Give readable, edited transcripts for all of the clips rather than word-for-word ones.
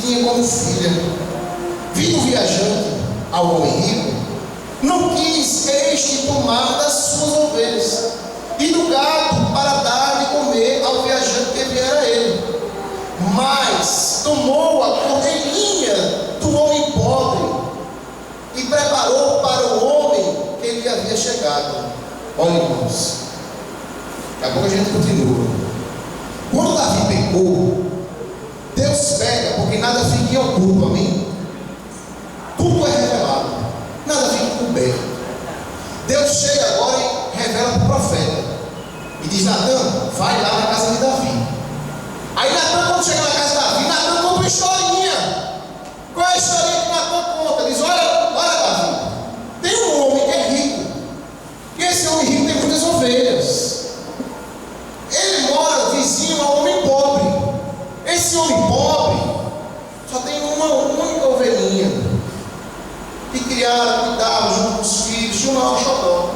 tinha como filha. Vindo viajante ao homem rico, não quis este tomar das suas ovelhas e do gado para dar de comer ao viajante que viera a ele, mas tomou a cordelinha do homem pobre e preparou para o homem que lhe havia chegado. Olha, irmãos, daqui a pouco a gente continua. Quando Davi pecou, Deus pega, porque nada fica em oculto, amém? Tudo é revelado, nada fica encoberto. Deus chega agora e revela para o profeta e diz: Natan, vai lá na casa de Davi. Aí Natan, quando chega na casa de Davi, Natan conta uma historinha. Qual é a historinha que Natan conta? Diz: olha Davi, tem um homem que é rico, e esse homem rico tem muitas ovelhas. Ele mora vizinho a um homem pobre. Esse homem pobre só tem uma única ovelhinha que criaram, cuidaram junto com os filhos, de um maior xodó.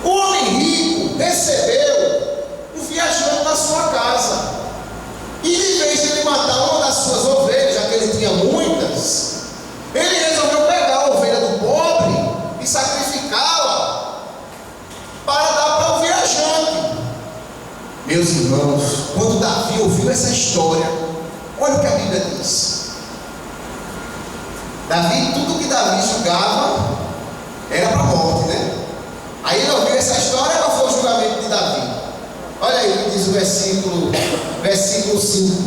O homem rico recebeu um viajante na sua casa, e em vez de ele matar uma das suas ovelhas, já que ele tinha muitas, ele resolveu pegar a ovelha do pobre e sacrificá-la para dar para o viajante. Meus irmãos, quando Davi ouviu essa história, olha o que a Bíblia diz. Davi, tudo que Davi julgava era para a morte, né? Aí ele ouviu essa história. Qual foi o julgamento de Davi? Olha aí o que diz o versículo 5.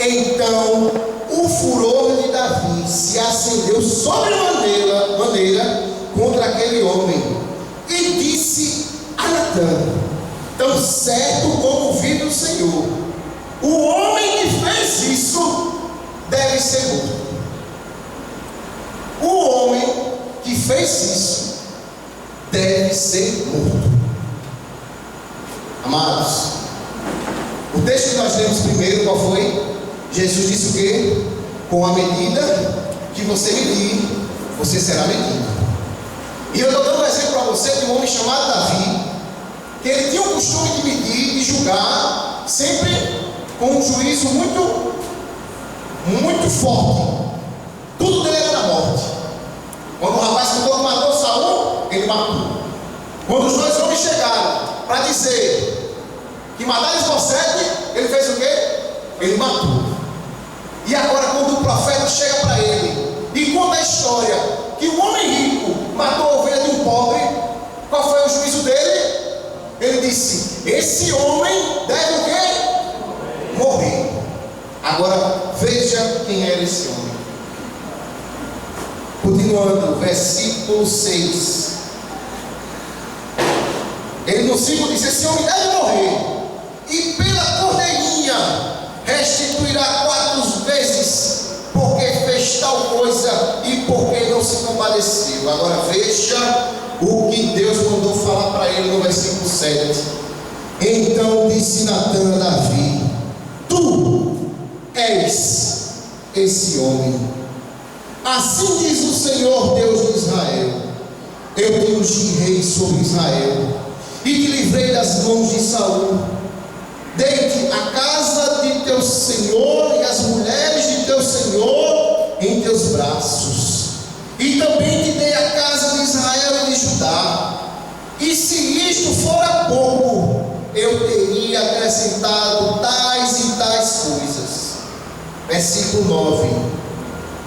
Então o furor de Davi se acendeu sobremaneira contra aquele homem, e disse a Natan: tão certo como vive o Senhor, o homem que fez isso deve ser morto. O homem que fez isso deve ser morto. Amados, o texto que nós lemos primeiro, qual foi? Jesus disse o quê? Com a medida que você medir, você será medido. E eu estou dando um exemplo para você de um homem chamado Davi, que ele tinha o costume de medir, de julgar, sempre com um juízo muito forte. Tudo dele era da morte. Quando o rapaz que matou Saul, ele matou. Quando os dois homens chegaram para dizer que mataram Isbosete, ele fez o quê? Ele matou. E agora, quando o profeta chega para ele e conta a história que o homem rico matou a ovelha de um pobre, qual foi o juízo dele? Ele disse: esse homem deve o quê? Morrer. Agora veja quem era esse homem. Continuando, versículo 6. Ele no 5 disse: esse homem deve morrer, e pela cordelinha restituirá 4 vezes, porque fez tal coisa e porque não se compadeceu. Agora veja o que Deus mandou falar para ele no versículo 7. Então disse Natan a Davi: tu és esse homem. Assim diz o Senhor Deus de Israel: eu te ungi rei sobre Israel, e te livrei das mãos de Saul. Dei-te a casa de teu senhor e as mulheres de teu senhor em teus braços, e também te dei a casa de Israel e de Judá. E se isto fora pouco, eu teria acrescentado tais e tais coisas. Versículo 9.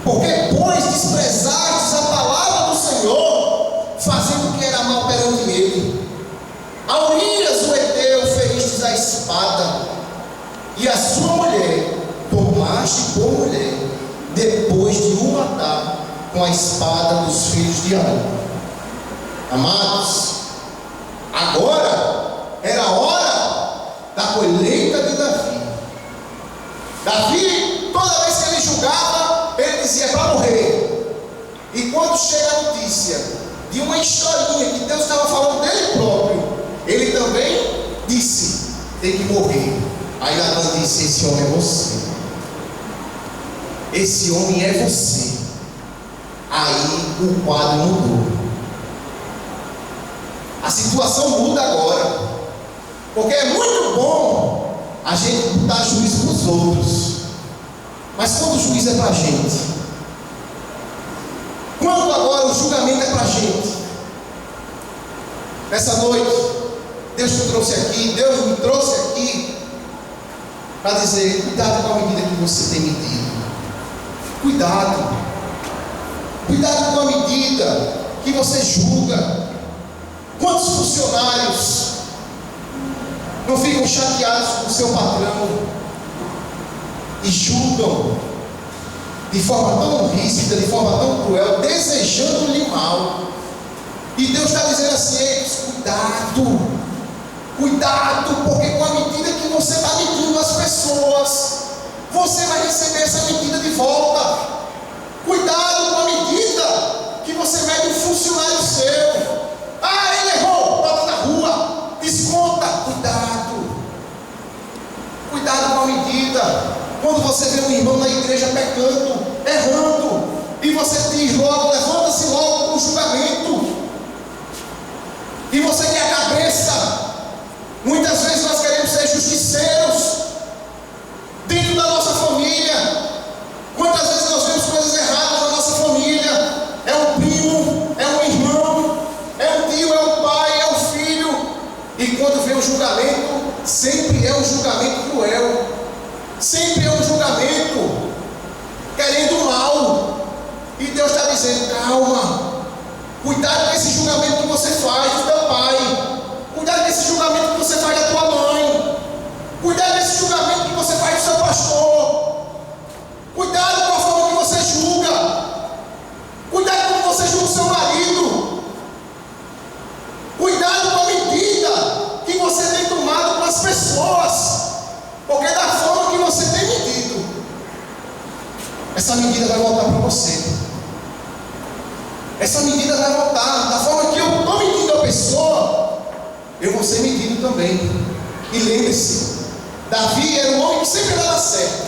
Porque, pois, desprezastes a palavra do Senhor, fazendo o que era mal perante ele. A Urias o Heteu feristes a espada, e a sua mulher tomaste por mulher, depois de o matar com a espada dos filhos de Arão. Amados, agora era a hora da colheita de Davi. Davi, toda vez que ele julgava, ele dizia: para morrer. E quando chega a notícia de uma historinha que Deus estava falando dele próprio, ele também disse: tem que morrer. Aí Natan disse: esse homem é você. Esse homem é você. Aí o quadro mudou. A situação muda agora. Porque é muito bom a gente botar juízo para os outros. Mas quando o juízo é para a gente, quando agora o julgamento é para a gente, nessa noite, Deus me trouxe aqui para dizer: cuidado com a medida que você tem medido. Cuidado com a medida que você julga. Quantos funcionários não ficam chateados com o seu patrão e julgam de forma tão ríspida, de forma tão cruel, desejando-lhe mal? E Deus está dizendo assim: cuidado, porque com a medida que você está medindo as pessoas, você vai receber essa medida de volta. Cuidado com a medida que você mede um funcionário seu. Ah, ele errou, bota na rua, desconta. Cuidado com a medida. Quando você vê um irmão na igreja pecando, errando, e você diz logo, levanta-se logo com o julgamento, e você quer a cabeça. Muitas vezes nós queremos ser justiceiros dentro da nossa família. Quantas vezes nós vemos coisas erradas na nossa família? É um primo, é um irmão, é um tio, é um pai, é um filho. E quando vem o julgamento, sempre é um julgamento cruel, sempre é um julgamento querendo mal. E Deus está dizendo: calma, cuidado com esse julgamento que você faz do teu pai, cuidado com esse julgamento que você faz da tua mãe, cuidado com esse julgamento que você faz do seu pastor, cuidado com a forma que você julga, cuidado como você julga o seu marido, cuidado com a medida que você tem tomado com as pessoas, porque da forma que você tem medido, essa medida vai voltar para você. Essa medida vai voltar. Da forma que eu estou medindo a pessoa, eu vou ser medido também. E lembre-se, Davi era um homem que sempre dava certo.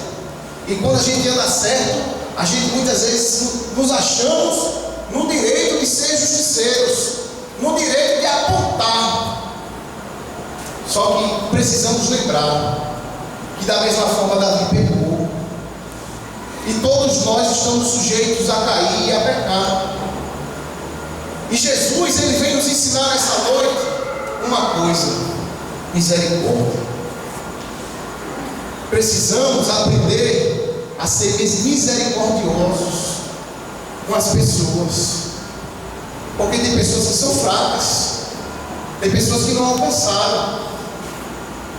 E quando a gente anda certo, a gente muitas vezes nos achamos no direito de ser justiceiros, no direito de apontar. Só que precisamos lembrar que da mesma forma Davi pecou, e todos nós estamos sujeitos a cair e a pecar. E Jesus, ele vem nos ensinar nessa noite uma coisa: misericórdia. Precisamos aprender a ser misericordiosos com as pessoas, porque tem pessoas que são fracas, tem pessoas que não alcançaram,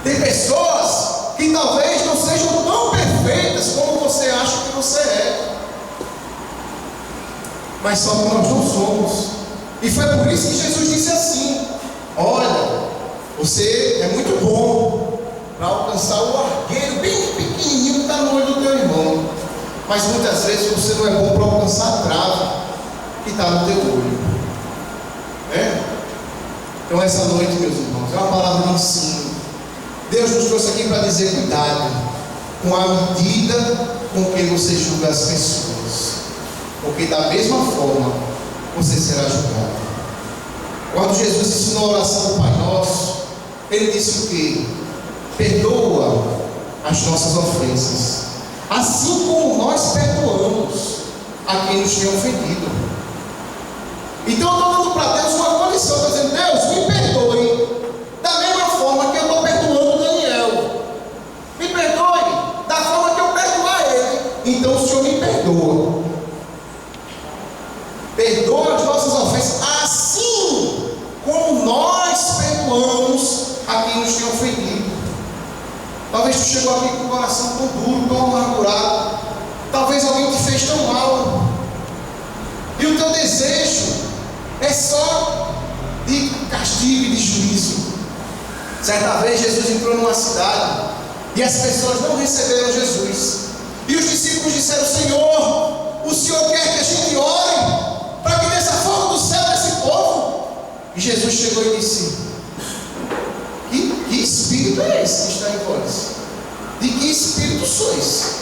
tem pessoas que talvez não sejam tão perfeitas como você acha que você é, mas só que nós não somos. E foi por isso que Jesus disse assim: olha, você é muito bom para alcançar o argueiro bem pequenininho que está no olho do teu irmão, mas muitas vezes você não é bom para alcançar a trave que está no teu olho, né? Então essa noite, meus irmãos, é uma palavra de ensino. Deus nos trouxe aqui para dizer: cuidado com a medida com que você julga as pessoas, porque da mesma forma você será julgado. Quando Jesus ensinou a oração do Pai Nosso, ele disse o quê? Perdoa as nossas ofensas, assim como nós perdoamos a quem nos tem ofendido. Então eu estou dando para Deus uma condição, estou dizendo: Deus, me perdoe da mesma forma que eu estou perdoando o Daniel, me perdoe da forma que eu perdoar ele. Então o Senhor me perdoa, perdoa as nossas ofensas, assim como nós perdoamos a quem nos tem ofendido. Talvez tu chegou aqui com o coração tão duro, tão amargurado, talvez alguém te fez tão mal, e o teu desejo é só de castigo e de juízo. Certa vez Jesus entrou numa cidade e as pessoas não receberam Jesus, e os discípulos disseram: Senhor, o Senhor quer que a gente ore para que desça fogo do céu desse povo? E Jesus chegou e disse: que espírito é esse que está em vós? De que espírito sois?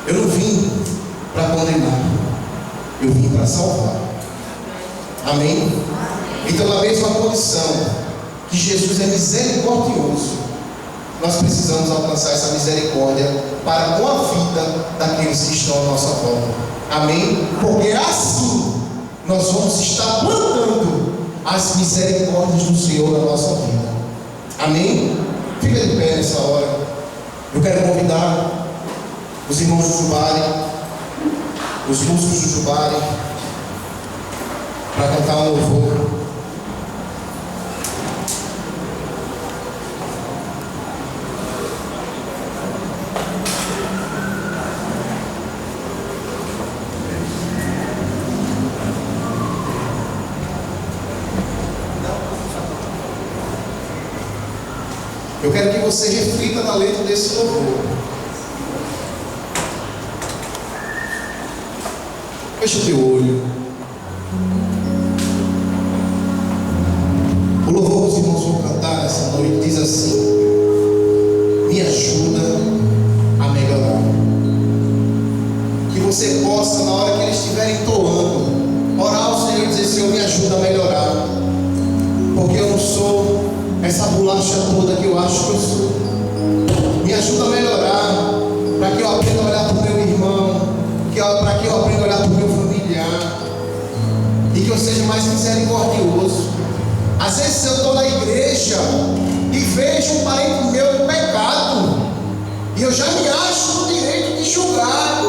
Eu não vim para condenar, eu vim para salvar. Amém? Então, na mesma condição que Jesus é misericordioso, nós precisamos alcançar essa misericórdia para com a vida daqueles aqueles que estão à nossa volta. Amém? Porque assim nós vamos estar plantando as misericórdias do Senhor na nossa vida. Amém? Fica de pé nessa hora. Eu quero convidar os irmãos do Jubari, os músicos do Jubari, para cantar um louvor. Eu quero que você reflita na letra desse louvor. Feche o teu olho. O louvor que os irmãos vão cantar essa noite diz assim: me ajuda a melhorar. Que você possa, na hora que eles estiverem entoando, orar ao Senhor e dizer: Senhor, me ajuda a melhorar. Porque eu não sou essa bolacha toda que eu acho que eu sou. Me ajuda a melhorar, para que eu aprenda a olhar para o meu irmão, para que eu aprenda a olhar para o meu familiar, e que eu seja mais misericordioso. Às vezes eu estou na igreja e vejo um parente meu em pecado, e eu já me acho no direito de julgar,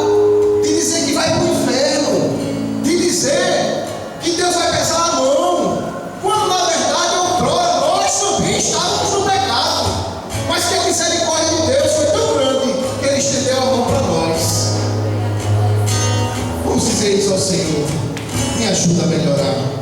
de dizer que vai para o inferno, de dizer que Deus vai pesar a mão, quando na verdade outrora nós também estávamos no pecado, mas que a misericórdia de Deus foi tão grande que Ele estendeu a mão para nós. Vamos dizer isso ao Senhor: me ajuda a melhorar.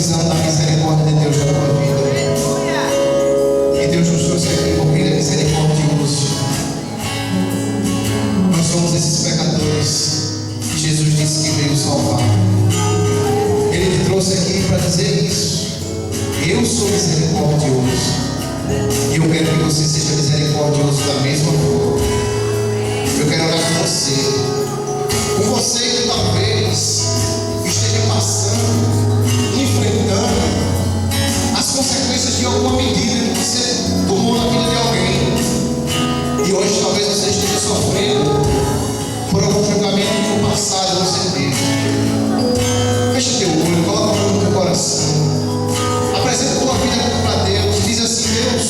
precisando da misericórdia de Deus na tua vida. E Deus nos trouxe aqui porque Ele é misericordioso. Nós somos esses pecadores que Jesus disse que veio salvar. Ele te trouxe aqui para dizer isso. Eu sou misericordioso. E eu quero que você seja misericordioso da mesma forma. Eu quero orar com você. Com você que talvez esteja passando, enfrentando as consequências de alguma medida que você tomou na vida de alguém. E hoje talvez você esteja sofrendo por algum julgamento que no passado você teve. Fecha teu olho, coloca a mão no teu coração. Apresenta a tua vida para Deus. Diz assim: Deus,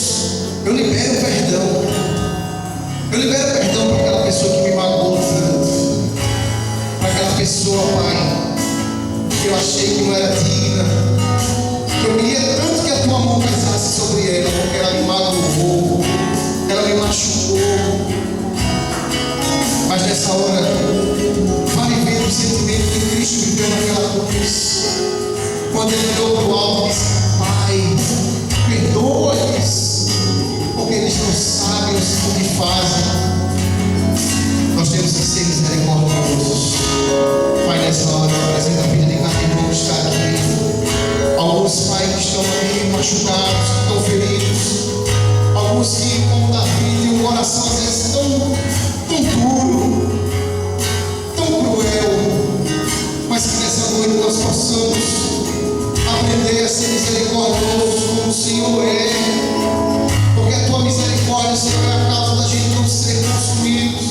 eu libero perdão. Eu libero perdão para aquela pessoa que me magoou tanto. Para aquela pessoa, Pai, que eu achei que não era digna. Que eu queria tanto que a tua mão pesasse sobre ela, porque ela me magoou, ela me machucou. Mas nessa hora, vai viver o sentimento que Cristo viveu naquela cruz. Quando Ele olhou para o alto e disse: Pai, perdoa-lhes, porque eles não sabem o que fazem. Nós temos que ser misericordiosos. Pai, nessa hora, apresenta a vida de cada irmão que está aqui. Alguns pais que estão aqui machucados, que estão feridos. Alguns que, como Davi, têm um coração às vezes tão duro, tão cruel. Mas que nessa noite nós possamos aprender a ser misericordiosos como o Senhor é. Porque a tua misericórdia, Senhor, é a causa da gente não ser consumidos.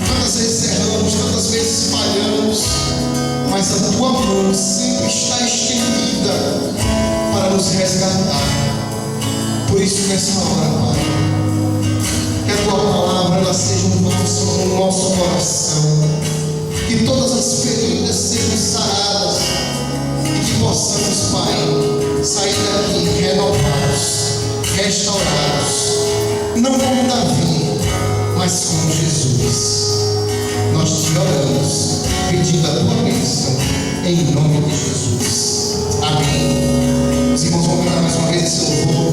Tantas vezes erramos, tantas vezes falhamos, mas a tua mão sempre está estendida para nos resgatar. Por isso, nessa hora, Pai, que a tua palavra ela seja um bálsamo no nosso coração, que todas as feridas sejam saradas e que possamos, Pai, sair daqui renovados, restaurados, não como Davi, mas como Jesus. Nós te oramos, pedindo a tua bênção, em nome de Jesus.